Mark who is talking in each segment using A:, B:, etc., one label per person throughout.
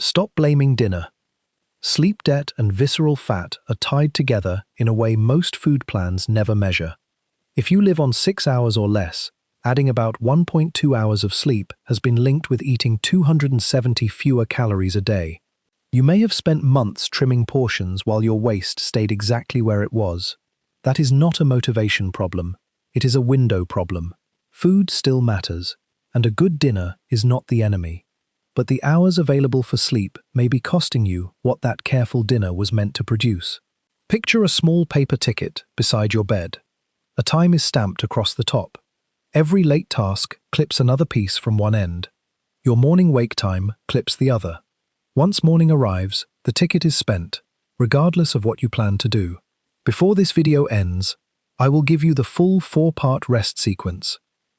A: Stop blaming dinner. Sleep debt and visceral fat are tied together in a way most food plans never measure. If you live on 6 hours or less, adding about 1.2 hours of sleep has been linked with eating 270 fewer calories a day. You may have spent months trimming portions while your waist stayed exactly where it was. That is not a motivation problem. It is a window problem. Food still matters, and a good dinner is not the enemy. But the hours available for sleep may be costing you what that careful dinner was meant to produce. Picture a small paper ticket beside your bed. A time is stamped across the top. Every late task clips another piece from one end. Your morning wake time clips the other. Once morning arrives, the ticket is spent, regardless of what you plan to do. Before this video ends, I will give you the full 4-part rest sequence,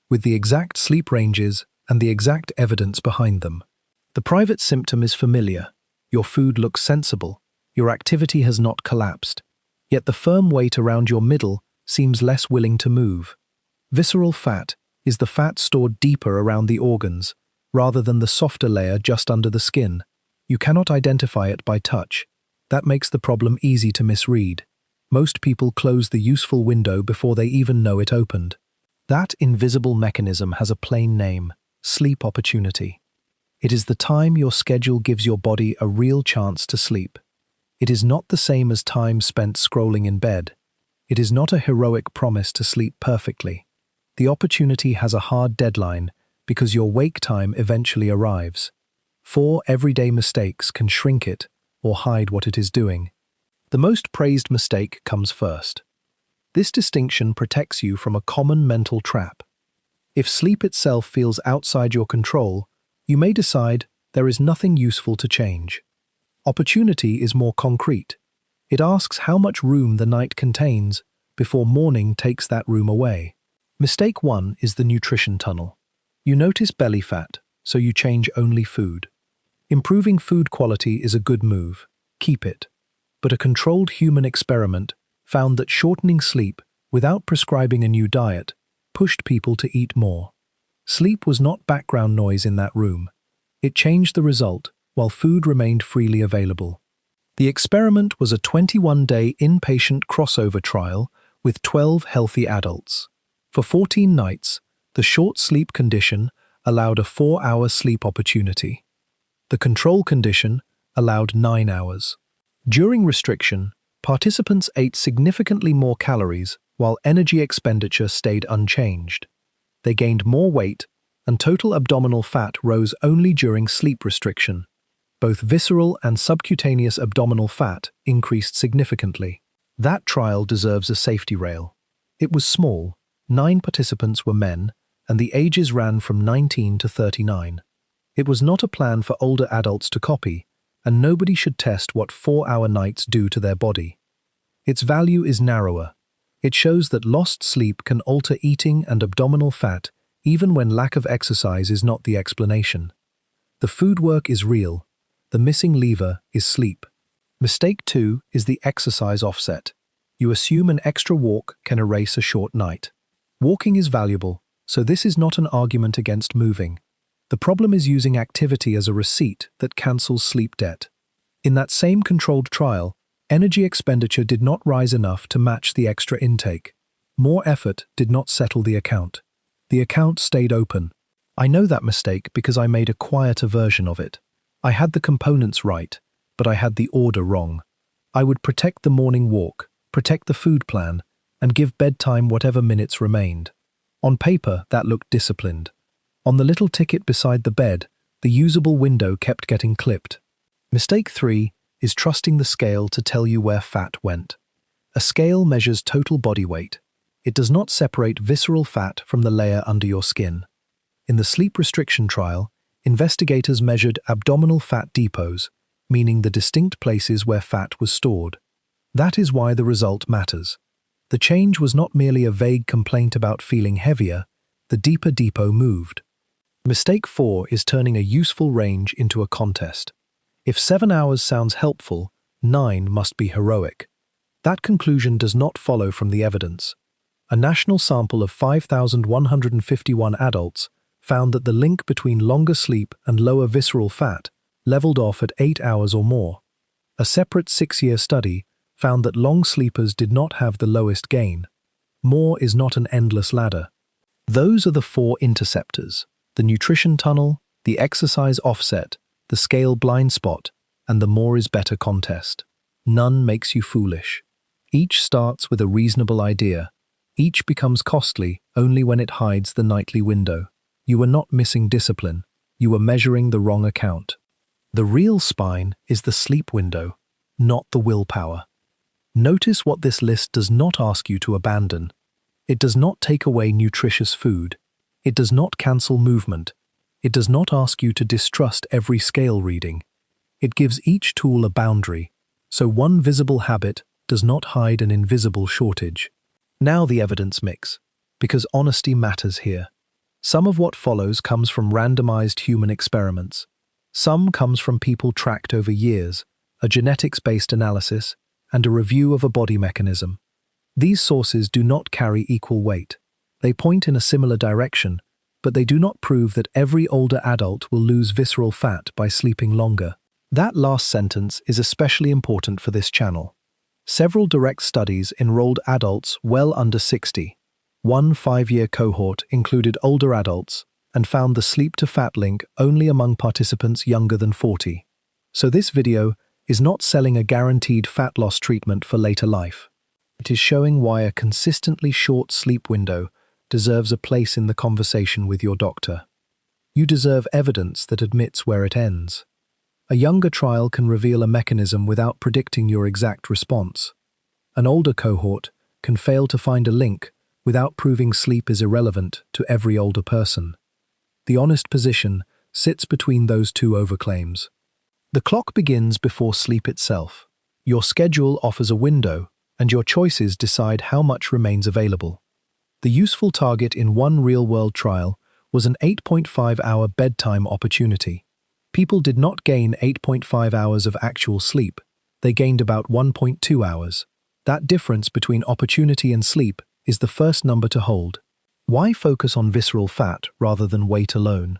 A: with the exact sleep ranges and the exact evidence behind them. The private symptom is familiar. Your food looks sensible. Your activity has not collapsed. Yet the firm weight around your middle seems less willing to move. Visceral fat is the fat stored deeper around the organs, rather than the softer layer just under the skin. You cannot identify it by touch. That makes the problem easy to misread. Most people close the useful window before they even know it opened. That invisible mechanism has a plain name: sleep opportunity. It is the time your schedule gives your body a real chance to sleep. It is not the same as time spent scrolling in bed. It is not a heroic promise to sleep perfectly. The opportunity has a hard deadline because your wake time eventually arrives. 4 everyday mistakes can shrink it or hide what it is doing. The most praised mistake comes first. This distinction protects you from a common mental trap. If sleep itself feels outside your control, you may decide there is nothing useful to change. Opportunity is more concrete. It asks how much room the night contains before morning takes that room away. Mistake 1 is the nutrition tunnel. You notice belly fat, so you change only food. Improving food quality is a good move. Keep it. But a controlled human experiment found that shortening sleep without prescribing a new diet pushed people to eat more. Sleep was not background noise in that room. It changed the result while food remained freely available. The experiment was a 21-day inpatient crossover trial with 12 healthy adults. For 14 nights, the short sleep condition allowed a 4-hour sleep opportunity. The control condition allowed 9 hours. During restriction, participants ate significantly more calories while energy expenditure stayed unchanged. They gained more weight, and total abdominal fat rose only during sleep restriction. Both visceral and subcutaneous abdominal fat increased significantly. That trial deserves a safety rail. It was small. 9 participants were men, and the ages ran from 19 to 39. It was not a plan for older adults to copy, and nobody should test what 4-hour nights do to their body. Its value is narrower. It shows that lost sleep can alter eating and abdominal fat even when lack of exercise is not the explanation. The food work is real. The missing lever is sleep. Mistake 2 is the exercise offset. You assume an extra walk can erase a short night. Walking is valuable, so this is not an argument against moving. The problem is using activity as a receipt that cancels sleep debt. In that same controlled trial, energy expenditure did not rise enough to match the extra intake. More effort did not settle the account. The account stayed open. I know that mistake because I made a quieter version of it. I had the components right, but I had the order wrong. I would protect the morning walk, protect the food plan, and give bedtime whatever minutes remained. On paper, that looked disciplined. On the little ticket beside the bed, the usable window kept getting clipped. Mistake 3 is trusting the scale to tell you where fat went. A scale measures total body weight. It does not separate visceral fat from the layer under your skin. In the sleep restriction trial, investigators measured abdominal fat depots, meaning the distinct places where fat was stored. That is why the result matters. The change was not merely a vague complaint about feeling heavier, the deeper depot moved. Mistake 4 is turning a useful range into a contest. If 7 hours sounds helpful, 9 must be heroic. That conclusion does not follow from the evidence. A national sample of 5,151 adults found that the link between longer sleep and lower visceral fat leveled off at 8 hours or more. A separate 6-year study found that long sleepers did not have the lowest gain. More is not an endless ladder. Those are the 4 interceptors: the nutrition tunnel, the exercise offset, the scale blind spot, and the more is better contest. None makes you foolish. Each starts with a reasonable idea. Each becomes costly only when it hides the nightly window. You are not missing discipline. You are measuring the wrong account. The real spine is the sleep window, not the willpower. Notice what this list does not ask you to abandon. It does not take away nutritious food. It does not cancel movement. It does not ask you to distrust every scale reading. It gives each tool a boundary, so one visible habit does not hide an invisible shortage. Now the evidence mix, because honesty matters here. Some of what follows comes from randomized human experiments. Some comes from people tracked over years, a genetics-based analysis, and a review of a body mechanism. These sources do not carry equal weight. They point in a similar direction, but they do not prove that every older adult will lose visceral fat by sleeping longer. That last sentence is especially important for this channel. Several direct studies enrolled adults well under 60. One 5-year cohort included older adults and found the sleep-to-fat link only among participants younger than 40. So this video is not selling a guaranteed fat loss treatment for later life. It is showing why a consistently short sleep window deserves a place in the conversation with your doctor. You deserve evidence that admits where it ends. A younger trial can reveal a mechanism without predicting your exact response. An older cohort can fail to find a link without proving sleep is irrelevant to every older person. The honest position sits between those two overclaims. The clock begins before sleep itself. Your schedule offers a window, and your choices decide how much remains available. The useful target in one real-world trial was an 8.5-hour bedtime opportunity. People did not gain 8.5 hours of actual sleep. They gained about 1.2 hours. That difference between opportunity and sleep is the first number to hold. Why focus on visceral fat rather than weight alone?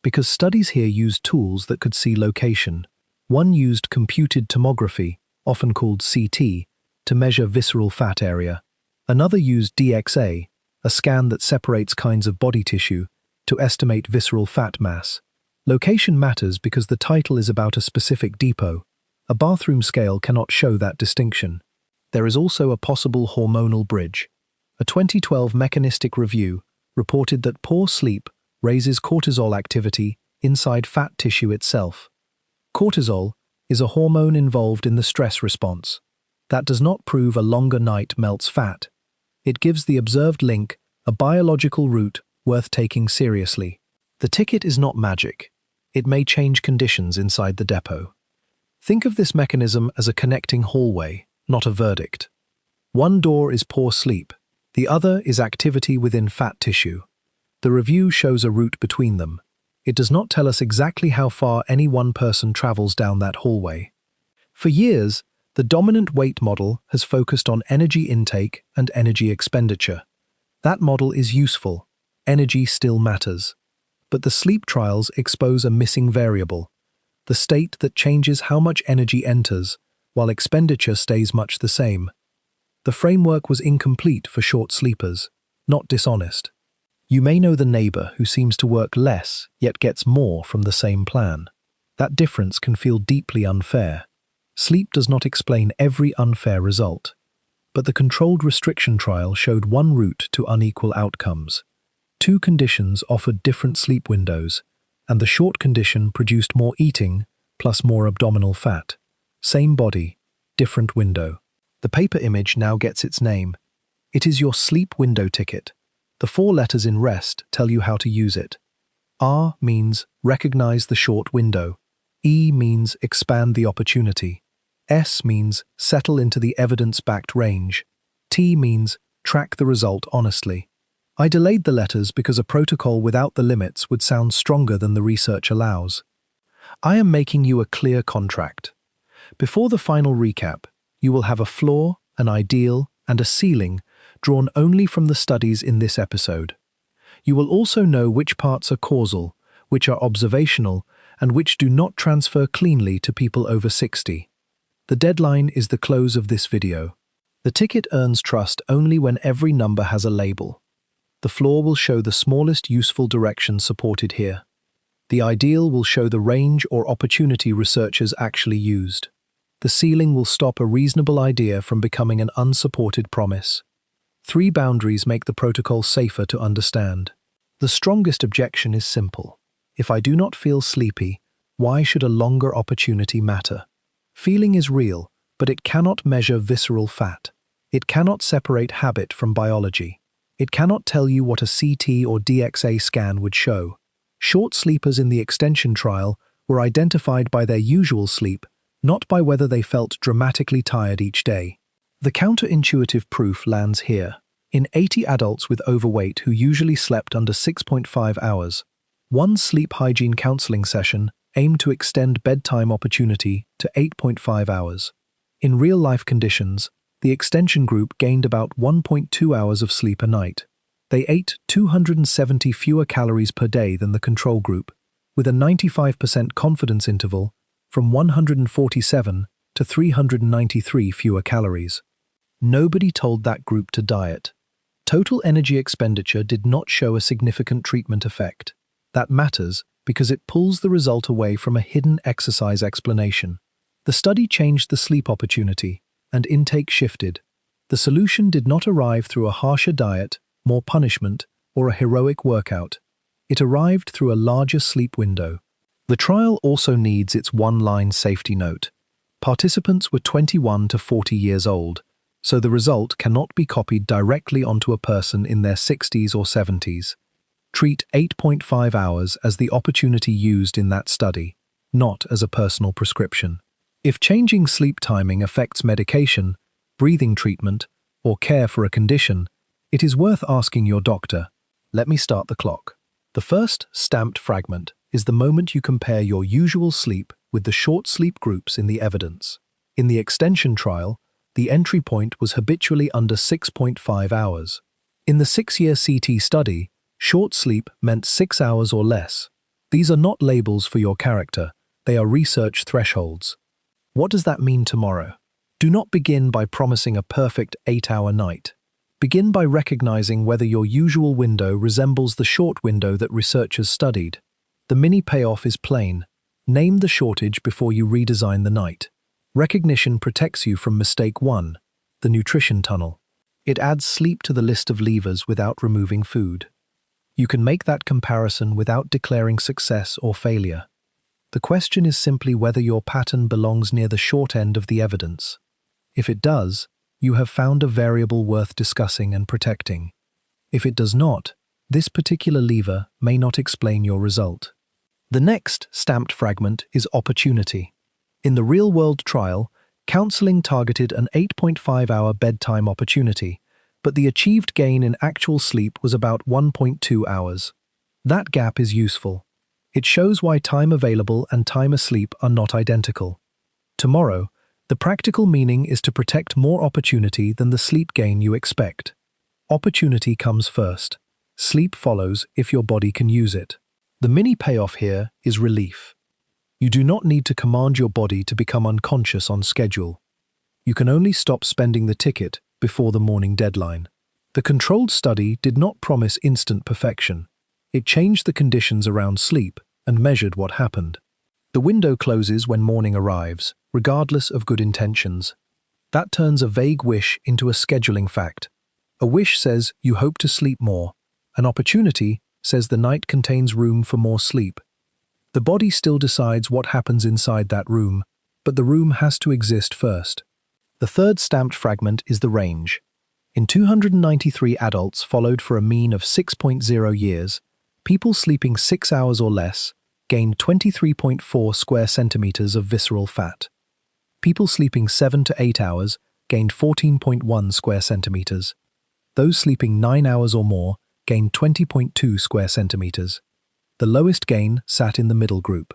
A: Because studies here used tools that could see location. One used computed tomography, often called CT, to measure visceral fat area. Another used DXA, a scan that separates kinds of body tissue, to estimate visceral fat mass. Location matters because the title is about a specific depot. A bathroom scale cannot show that distinction. There is also a possible hormonal bridge. A 2012 mechanistic review reported that poor sleep raises cortisol activity inside fat tissue itself. Cortisol is a hormone involved in the stress response. That does not prove a longer night melts fat. It gives the observed link a biological route worth taking seriously. The ticket is not magic. It may change conditions inside the depot. Think of this mechanism as a connecting hallway, not a verdict. One door is poor sleep. The other is activity within fat tissue. The review shows a route between them. It does not tell us exactly how far any one person travels down that hallway. For years, the dominant weight model has focused on energy intake and energy expenditure. That model is useful. Energy still matters. But the sleep trials expose a missing variable, the state that changes how much energy enters, while expenditure stays much the same. The framework was incomplete for short sleepers, not dishonest. You may know the neighbor who seems to work less, yet gets more from the same plan. That difference can feel deeply unfair. Sleep does not explain every unfair result. But the controlled restriction trial showed one route to unequal outcomes. 2 conditions offered different sleep windows, and the short condition produced more eating plus more abdominal fat. Same body, different window. The paper image now gets its name. It is your sleep window ticket. The 4 letters in rest tell you how to use it. R means recognize the short window. E means expand the opportunity. S means settle into the evidence-backed range. T means track the result honestly. I delayed the letters because a protocol without the limits would sound stronger than the research allows. I am making you a clear contract. Before the final recap, you will have a floor, an ideal, and a ceiling drawn only from the studies in this episode. You will also know which parts are causal, which are observational, and which do not transfer cleanly to people over 60. The deadline is the close of this video. The ticket earns trust only when every number has a label. The floor will show the smallest useful direction supported here. The ideal will show the range or opportunity researchers actually used. The ceiling will stop a reasonable idea from becoming an unsupported promise. 3 boundaries make the protocol safer to understand. The strongest objection is simple. If I do not feel sleepy, why should a longer opportunity matter? Feeling is real, but it cannot measure visceral fat. It cannot separate habit from biology. It cannot tell you what a CT or DXA scan would show. Short sleepers in the extension trial were identified by their usual sleep, not by whether they felt dramatically tired each day. The counterintuitive proof lands here. In 80 adults with overweight who usually slept under 6.5 hours, one sleep hygiene counseling session aimed to extend bedtime opportunity to 8.5 hours. In real-life conditions, the extension group gained about 1.2 hours of sleep a night. They ate 270 fewer calories per day than the control group, with a 95% confidence interval from 147 to 393 fewer calories. Nobody told that group to diet. Total energy expenditure did not show a significant treatment effect. That matters because it pulls the result away from a hidden exercise explanation. The study changed the sleep opportunity, and intake shifted. The solution did not arrive through a harsher diet, more punishment, or a heroic workout. It arrived through a larger sleep window. The trial also needs its one-line safety note. Participants were 21 to 40 years old, so the result cannot be copied directly onto a person in their 60s or 70s. Treat 8.5 hours as the opportunity used in that study, not as a personal prescription. If changing sleep timing affects medication, breathing treatment, or care for a condition, it is worth asking your doctor. Let me start the clock. The first stamped fragment is the moment you compare your usual sleep with the short sleep groups in the evidence. In the extension trial, the entry point was habitually under 6.5 hours. In the 6-year CT study, short sleep meant 6 hours or less. These are not labels for your character, they are research thresholds. What does that mean tomorrow? Do not begin by promising a perfect 8-hour night. Begin by recognizing whether your usual window resembles the short window that researchers studied. The mini payoff is plain. Name the shortage before you redesign the night. Recognition protects you from mistake 1, the nutrition tunnel. It adds sleep to the list of levers without removing food. You can make that comparison without declaring success or failure. The question is simply whether your pattern belongs near the short end of the evidence. If it does, you have found a variable worth discussing and protecting. If it does not, this particular lever may not explain your result. The next stamped fragment is opportunity. In the real-world trial, counseling targeted an 8.5-hour bedtime opportunity, but the achieved gain in actual sleep was about 1.2 hours. That gap is useful. It shows why time available and time asleep are not identical. Tomorrow, the practical meaning is to protect more opportunity than the sleep gain you expect. Opportunity comes first. Sleep follows if your body can use it. The mini payoff here is relief. You do not need to command your body to become unconscious on schedule. You can only stop spending the ticket before the morning deadline. The controlled study did not promise instant perfection. It changed the conditions around sleep and measured what happened. The window closes when morning arrives, regardless of good intentions. That turns a vague wish into a scheduling fact. A wish says you hope to sleep more. An opportunity says the night contains room for more sleep. The body still decides what happens inside that room, but the room has to exist first. The third stamped fragment is the range. In 293 adults followed for a mean of 6.0 years, people sleeping 6 hours or less gained 23.4 square centimeters of visceral fat. People sleeping 7 to 8 hours gained 14.1 square centimeters. Those sleeping 9 hours or more gained 20.2 square centimeters. The lowest gain sat in the middle group.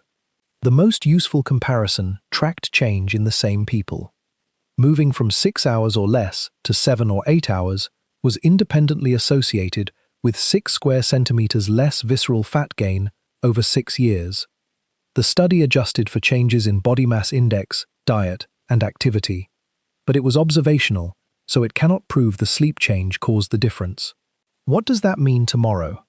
A: The most useful comparison tracked change in the same people. Moving from 6 hours or less to 7 or 8 hours was independently associated with 6 square centimeters less visceral fat gain over 6 years. The study adjusted for changes in body mass index, diet, and activity. But it was observational, so it cannot prove the sleep change caused the difference. What does that mean tomorrow?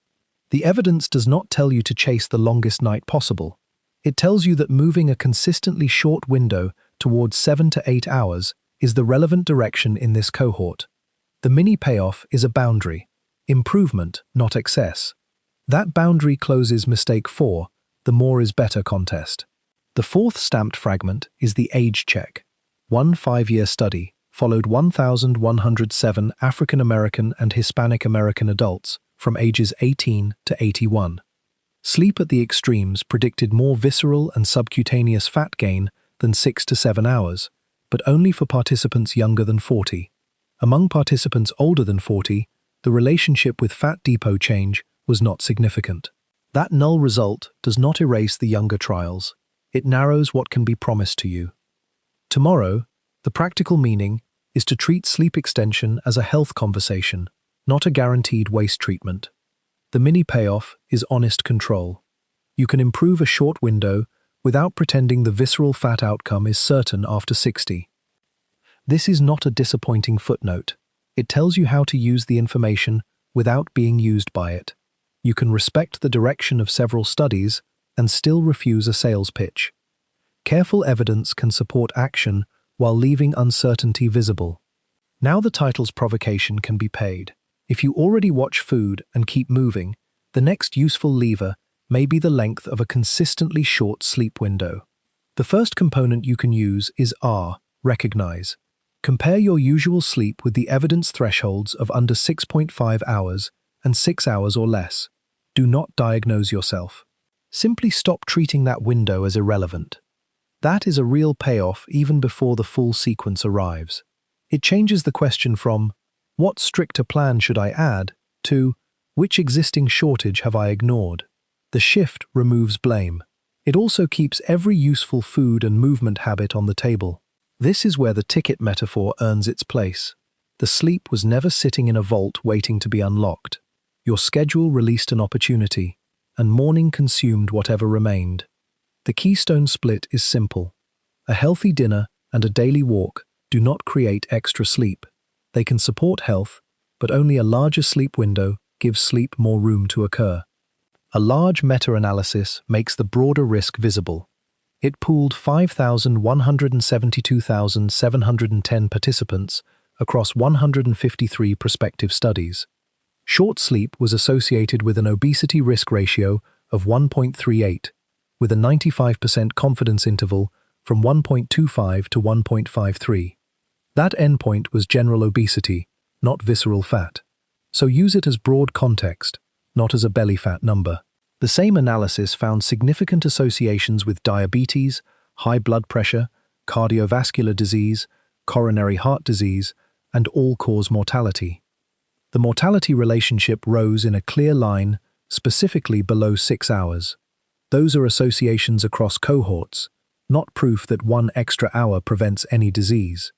A: The evidence does not tell you to chase the longest night possible. It tells you that moving a consistently short window towards 7 to 8 hours is the relevant direction in this cohort. The mini payoff is a boundary, improvement, not excess. That boundary closes mistake 4, the more is better contest. The fourth stamped fragment is the age check. One 5-year study followed 1,107 African American and Hispanic American adults from ages 18 to 81. Sleep at the extremes predicted more visceral and subcutaneous fat gain than 6 to 7 hours, but only for participants younger than 40. Among participants older than 40, the relationship with fat depot change was not significant. That null result does not erase the younger trials. It narrows what can be promised to you. Tomorrow, the practical meaning is to treat sleep extension as a health conversation, not a guaranteed waste treatment. The mini payoff is honest control. You can improve a short window without pretending the visceral fat outcome is certain after 60. This is not a disappointing footnote. It tells you how to use the information without being used by it. You can respect the direction of several studies and still refuse a sales pitch. Careful evidence can support action while leaving uncertainty visible. Now the title's provocation can be paid. If you already watch food and keep moving, the next useful lever may be the length of a consistently short sleep window. The first component you can use is R, recognize. Compare your usual sleep with the evidence thresholds of under 6.5 hours and 6 hours or less. Do not diagnose yourself. Simply stop treating that window as irrelevant. That is a real payoff even before the full sequence arrives. It changes the question from, what stricter plan should I add, to, which existing shortage have I ignored? The shift removes blame. It also keeps every useful food and movement habit on the table. This is where the ticket metaphor earns its place. The sleep was never sitting in a vault waiting to be unlocked. Your schedule released an opportunity, and morning consumed whatever remained. The keystone split is simple. A healthy dinner and a daily walk do not create extra sleep. They can support health, but only a larger sleep window gives sleep more room to occur. A large meta-analysis makes the broader risk visible. It pooled 5,172,710 participants across 153 prospective studies. Short sleep was associated with an obesity risk ratio of 1.38, with a 95% confidence interval from 1.25 to 1.53. That endpoint was general obesity, not visceral fat. So use it as broad context, not as a belly fat number. The same analysis found significant associations with diabetes, high blood pressure, cardiovascular disease, coronary heart disease, and all-cause mortality. The mortality relationship rose in a clear line, specifically below 6 hours. Those are associations across cohorts, not proof that one extra hour prevents any disease.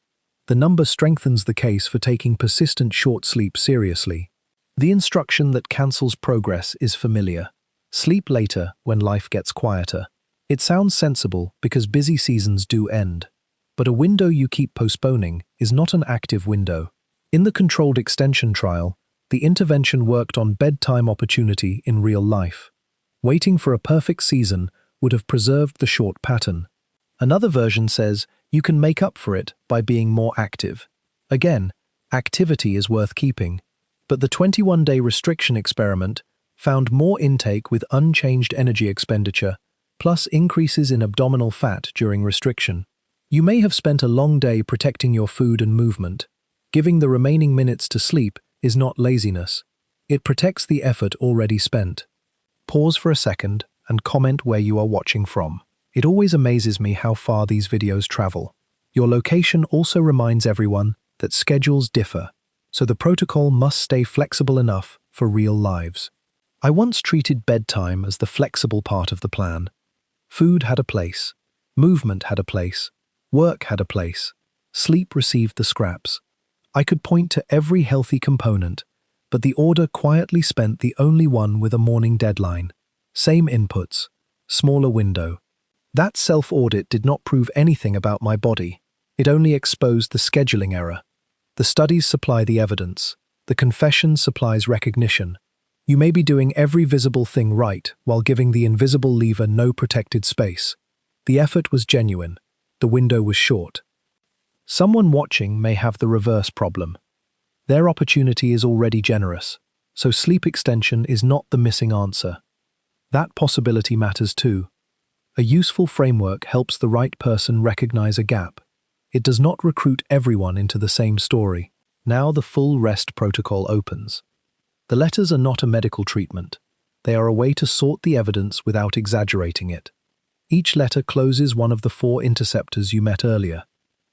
A: The number strengthens the case for taking persistent short sleep seriously. The instruction that cancels progress is familiar. Sleep later when life gets quieter. It sounds sensible because busy seasons do end. But a window you keep postponing is not an active window. In the controlled extension trial, the intervention worked on bedtime opportunity in real life. Waiting for a perfect season would have preserved the short pattern. Another version says you can make up for it by being more active. Again, activity is worth keeping. But the 21-day restriction experiment found more intake with unchanged energy expenditure, plus increases in abdominal fat during restriction. You may have spent a long day protecting your food and movement. Giving the remaining minutes to sleep is not laziness. It protects the effort already spent. Pause for a second and comment where you are watching from. It always amazes me how far these videos travel. Your location also reminds everyone that schedules differ, so the protocol must stay flexible enough for real lives. I once treated bedtime as the flexible part of the plan. Food had a place, movement had a place, work had a place, sleep received the scraps. I could point to every healthy component, but the order quietly spent the only one with a morning deadline. Same inputs, smaller window, That self-audit did not prove anything about my body. It only exposed the scheduling error. The studies supply the evidence. The confession supplies recognition. You may be doing every visible thing right while giving the invisible lever no protected space. The effort was genuine. The window was short. Someone watching may have the reverse problem. Their opportunity is already generous, so sleep extension is not the missing answer. That possibility matters too. A useful framework helps the right person recognize a gap. It does not recruit everyone into the same story. Now the full rest protocol opens. The letters are not a medical treatment. They are a way to sort the evidence without exaggerating it. Each letter closes one of the 4 interceptors you met earlier.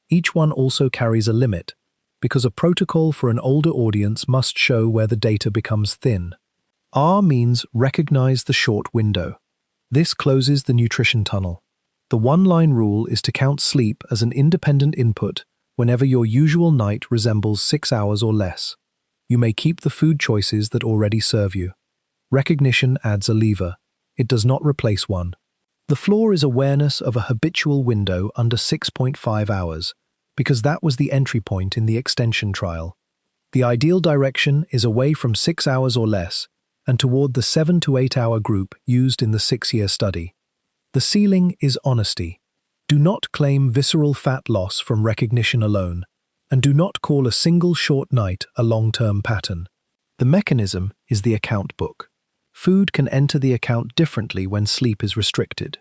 A: Each one also carries a limit, because a protocol for an older audience must show where the data becomes thin. R means recognize the short window. This closes the nutrition tunnel. The one-line rule is to count sleep as an independent input whenever your usual night resembles 6 hours or less. You may keep the food choices that already serve you. Recognition adds a lever. It does not replace one. The flaw is awareness of a habitual window under 6.5 hours, because that was the entry point in the extension trial. The ideal direction is away from 6 hours or less, and toward the 7 to 8 hour group used in the 6-year study. The ceiling is honesty. Do not claim visceral fat loss from recognition alone, and do not call a single short night a long-term pattern. The mechanism is the account book. Food can enter the account differently when sleep is restricted.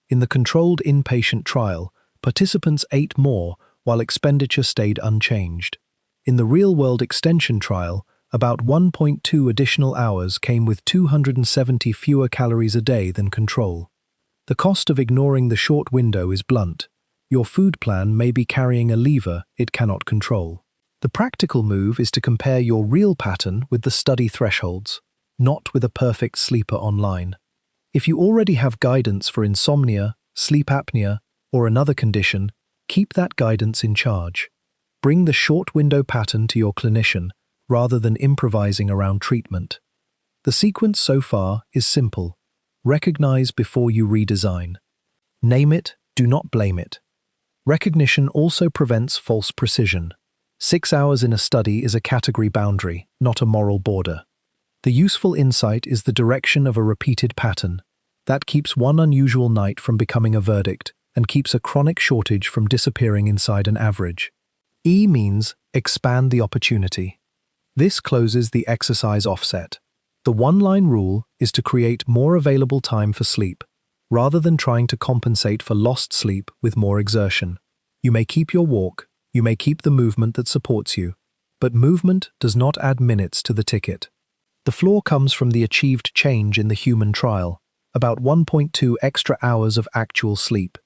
A: In the controlled inpatient trial, participants ate more while expenditure stayed unchanged. In the real-world extension trial, about 1.2 additional hours came with 270 fewer calories a day than control. The cost of ignoring the short window is blunt. Your food plan may be carrying a lever it cannot control. The practical move is to compare your real pattern with the study thresholds, not with a perfect sleeper online. If you already have guidance for insomnia, sleep apnea, or another condition, keep that guidance in charge. Bring the short window pattern to your clinician rather than improvising around treatment. The sequence so far is simple. Recognize before you redesign. Name it, do not blame it. Recognition also prevents false precision. 6 hours in a study is a category boundary, not a moral border. The useful insight is the direction of a repeated pattern. That keeps one unusual night from becoming a verdict and keeps a chronic shortage from disappearing inside an average. E means expand the opportunity. This closes the exercise offset. The one-line rule is to create more available time for sleep, rather than trying to compensate for lost sleep with more exertion. You may keep your walk, you may keep the movement that supports you, but movement does not add minutes to the ticket. The flaw comes from the achieved change in the human trial, about 1.2 extra hours of actual sleep.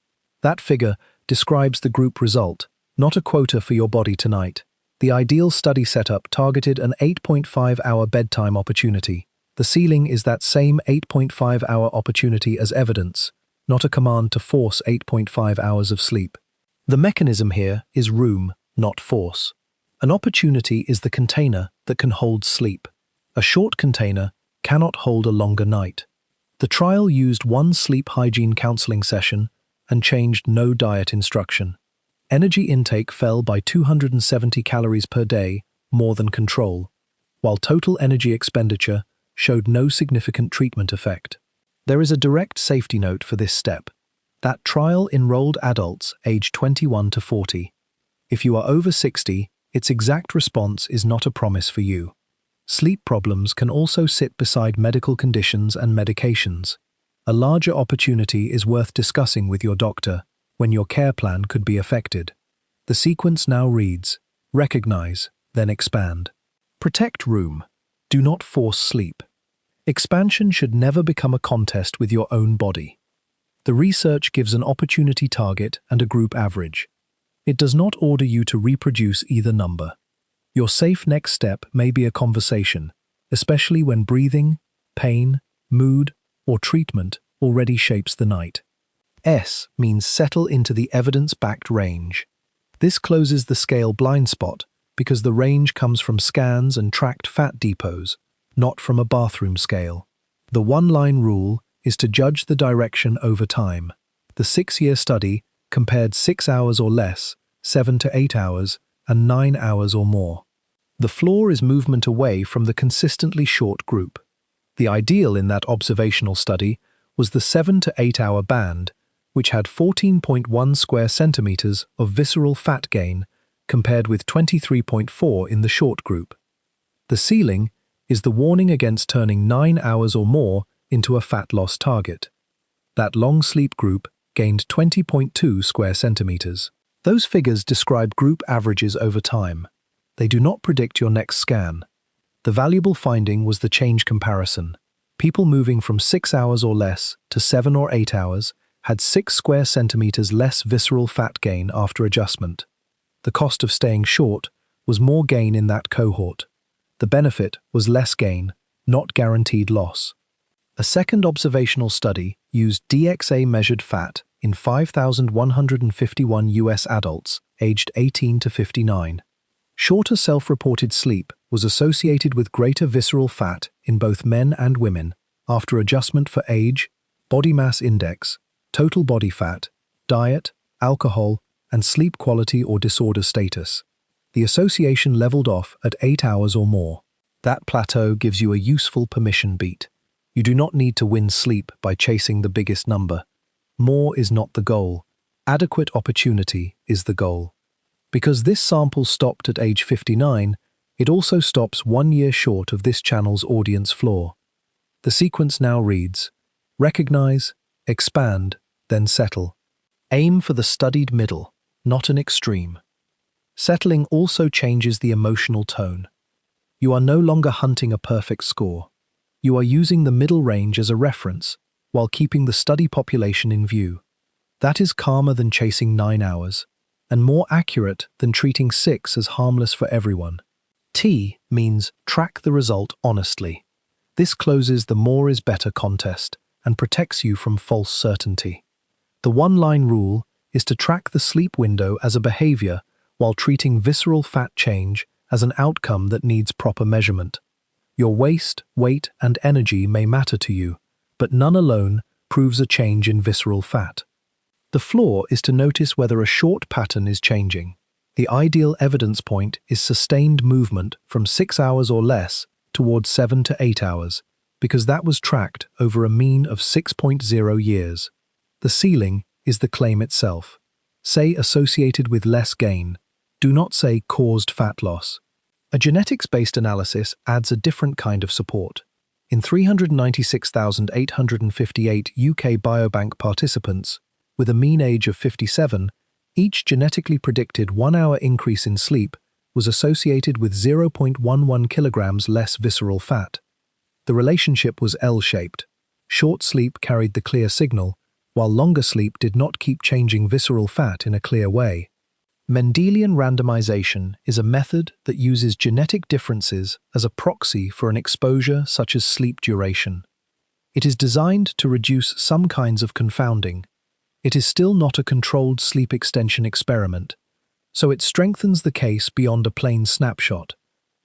A: That figure describes the group result, not a quota for your body tonight. The ideal study setup targeted an 8.5-hour bedtime opportunity. The ceiling is that same 8.5-hour opportunity as evidence, not a command to force 8.5 hours of sleep. The mechanism here is room, not force. An opportunity is the container that can hold sleep. A short container cannot hold a longer night. The trial used one sleep hygiene counseling session and changed no diet instruction. Energy intake fell by 270 calories per day, more than control, while total energy expenditure showed no significant treatment effect. There is a direct safety note for this step. That trial enrolled adults aged 21 to 40. If you are over 60, its exact response is not a promise for you. Sleep problems can also sit beside medical conditions and medications. A larger opportunity is worth discussing with your doctor when your care plan could be affected. The sequence now reads: recognize, then expand. Protect room. Do not force sleep. Expansion should never become a contest with your own body. The research gives an opportunity target and a group average. It does not order you to reproduce either number. Your safe next step may be a conversation, especially when breathing, pain, mood, or treatment already shapes the night. S means settle into the evidence-backed range. This closes the scale blind spot because the range comes from scans and tracked fat depots, not from a bathroom scale. The one-line rule is to judge the direction over time. The The 6-year study compared 6 hours or less, 7 to 8 hours, and 9 hours or more. The flaw is movement away from the consistently short group. The ideal in that observational study was the 7 to 8 hour band, which had 14.1 square centimeters of visceral fat gain compared with 23.4 in the short group. The ceiling is the warning against turning 9 hours or more into a fat loss target. That long sleep group gained 20.2 square centimeters. Those figures describe group averages over time. They do not predict your next scan. The valuable finding was the change comparison. People moving from 6 hours or less to 7 or 8 hours had 6 square centimeters less visceral fat gain after adjustment. The cost of staying short was more gain in that cohort. The benefit was less gain, not guaranteed loss. A second observational study used DXA-measured fat in 5,151 US adults aged 18 to 59. Shorter self-reported sleep was associated with greater visceral fat in both men and women after adjustment for age, body mass index, total body fat, diet, alcohol, and sleep quality or disorder status. The association leveled off at 8 hours or more. That plateau gives you a useful permission beat. You do not need to win sleep by chasing the biggest number. More is not the goal. Adequate opportunity is the goal. Because this sample stopped at age 59, it also stops 1 year short of this channel's audience floor. The sequence now reads: recognize, expand, then settle. Aim for the studied middle, not an extreme. Settling also changes the emotional tone. You are no longer hunting a perfect score. You are using the middle range as a reference, while keeping the study population in view. That is calmer than chasing 9 hours, and more accurate than treating 6 as harmless for everyone. T means track the result honestly. This closes the more is better contest and protects you from false certainty. The one-line rule is to track the sleep window as a behavior while treating visceral fat change as an outcome that needs proper measurement. Your waist, weight, and energy may matter to you, but none alone proves a change in visceral fat. The flaw is to notice whether a short pattern is changing. The ideal evidence point is sustained movement from 6 hours or less towards 7 to 8 hours, because that was tracked over a mean of 6.0 years. The ceiling is the claim itself. Say associated with less gain. Do not say caused fat loss. A genetics-based analysis adds a different kind of support. In 396,858 UK Biobank participants, with a mean age of 57, each genetically predicted 1 hour increase in sleep was associated with 0.11 kilograms less visceral fat. The relationship was L-shaped. Short sleep carried the clear signal, while longer sleep did not keep changing visceral fat in a clear way. Mendelian randomization is a method that uses genetic differences as a proxy for an exposure such as sleep duration. It is designed to reduce some kinds of confounding. It is still not a controlled sleep extension experiment, so it strengthens the case beyond a plain snapshot,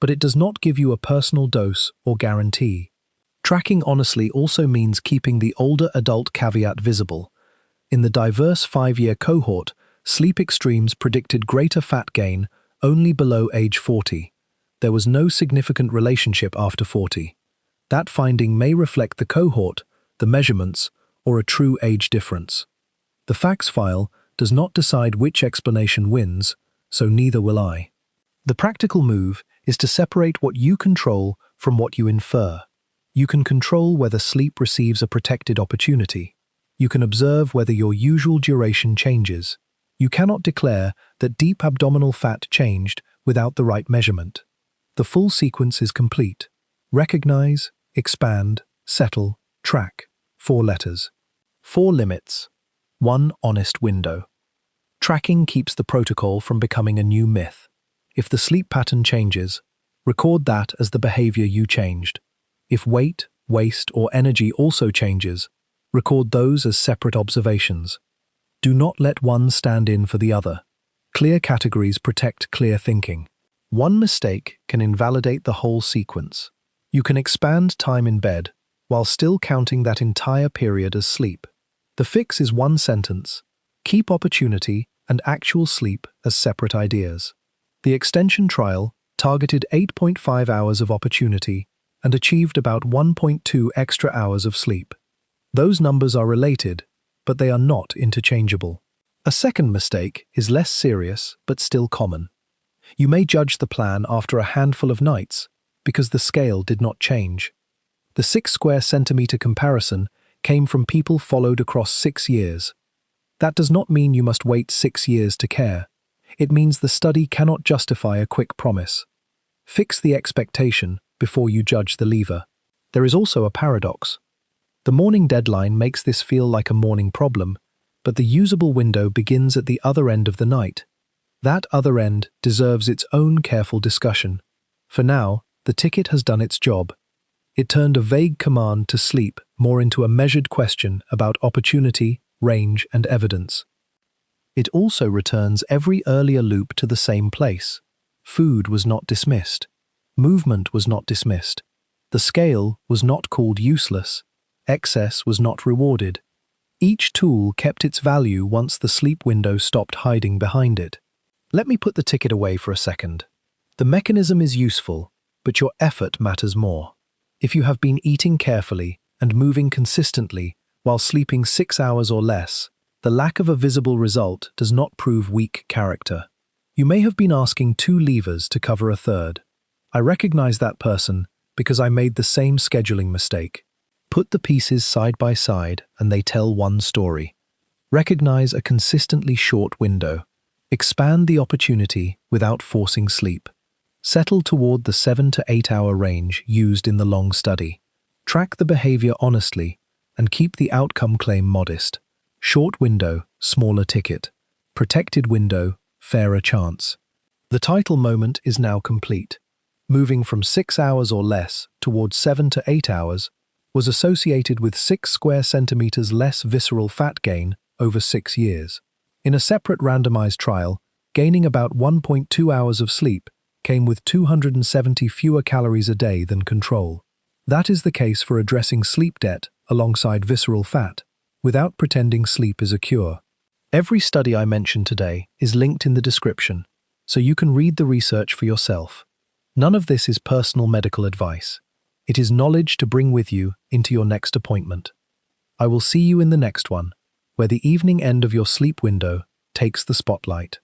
A: but it does not give you a personal dose or guarantee. Tracking honestly also means keeping the older adult caveat visible. In the diverse 5-year cohort, sleep extremes predicted greater fat gain only below age 40. There was no significant relationship after 40. That finding may reflect the cohort, the measurements, or a true age difference. The facts file does not decide which explanation wins, so neither will I. The practical move is to separate what you control from what you infer. You can control whether sleep receives a protected opportunity. You can observe whether your usual duration changes. You cannot declare that deep abdominal fat changed without the right measurement. The full sequence is complete. Recognize, expand, settle, track. 4 letters. 4 limits. 1 honest window. Tracking keeps the protocol from becoming a new myth. If the sleep pattern changes, record that as the behavior you changed. If weight, waist, or energy also changes, record those as separate observations. Do not let one stand in for the other. Clear categories protect clear thinking. One mistake can invalidate the whole sequence. You can expand time in bed while still counting that entire period as sleep. The fix is one sentence: keep opportunity and actual sleep as separate ideas. The extension trial targeted 8.5 hours of opportunity and achieved about 1.2 extra hours of sleep. Those numbers are related, but they are not interchangeable. A second mistake is less serious but still common. You may judge the plan after a handful of nights because the scale did not change. The 6 square centimeter comparison came from people followed across 6 years. That does not mean you must wait 6 years to care. It means the study cannot justify a quick promise. Fix the expectation before you judge the lever. There is also a paradox. The morning deadline makes this feel like a morning problem, but the usable window begins at the other end of the night. That other end deserves its own careful discussion. For now, the ticket has done its job. It turned a vague command to sleep more into a measured question about opportunity, range, and evidence. It also returns every earlier loop to the same place. Food was not dismissed. Movement was not dismissed. The scale was not called useless. Excess was not rewarded. Each tool kept its value once the sleep window stopped hiding behind it. Let me put the ticket away for a second. The mechanism is useful, but your effort matters more. If you have been eating carefully and moving consistently while sleeping 6 hours or less, the lack of a visible result does not prove weak character. You may have been asking 2 levers to cover a third. I recognize that person because I made the same scheduling mistake. Put the pieces side by side and they tell one story. Recognize a consistently short window. Expand the opportunity without forcing sleep. Settle toward the 7 to 8 hour range used in the long study. Track the behavior honestly and keep the outcome claim modest. Short window, smaller ticket. Protected window, fairer chance. The title moment is now complete. Moving from 6 hours or less towards 7 to 8 hours was associated with 6 square centimeters less visceral fat gain over 6 years. In a separate randomized trial, gaining about 1.2 hours of sleep came with 270 fewer calories a day than control. That is the case for addressing sleep debt alongside visceral fat, without pretending sleep is a cure. Every study I mentioned today is linked in the description, so you can read the research for yourself. None of this is personal medical advice. It is knowledge to bring with you into your next appointment. I will see you in the next one, where the evening end of your sleep window takes the spotlight.